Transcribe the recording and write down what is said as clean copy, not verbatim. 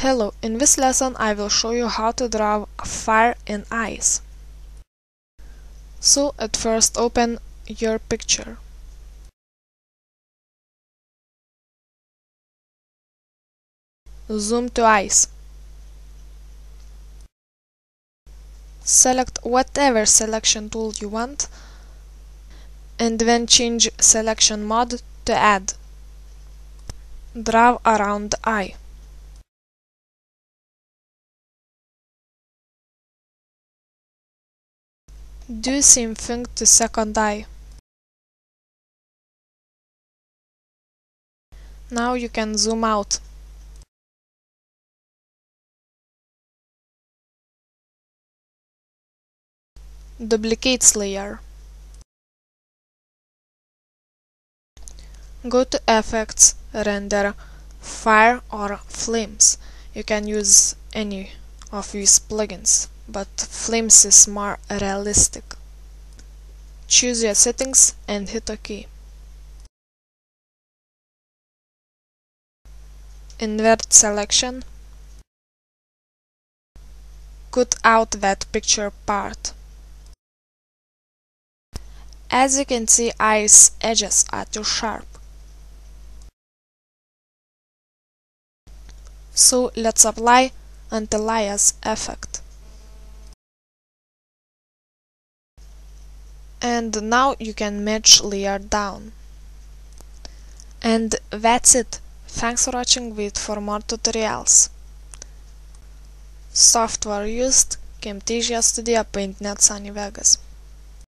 Hello, in this lesson I will show you how to draw fire in ice. So at first open your picture. Zoom to ice. Select whatever selection tool you want and then change selection mode to add. Draw around the eye. Do same thing to second eye. Now you can zoom out. Duplicates layer. Go to Effects, Render, Fire or Flames. You can use any of these plugins, but Flames is more realistic. Choose your settings and hit OK. Invert selection. Cut out that picture part. As you can see, ice edges are too sharp. So let's apply anti-alias effect. And now you can match layer down. And that's it. Thanks for watching. Wait for more tutorials. Software used: Camtasia Studio, PaintNet, Sunny Vegas.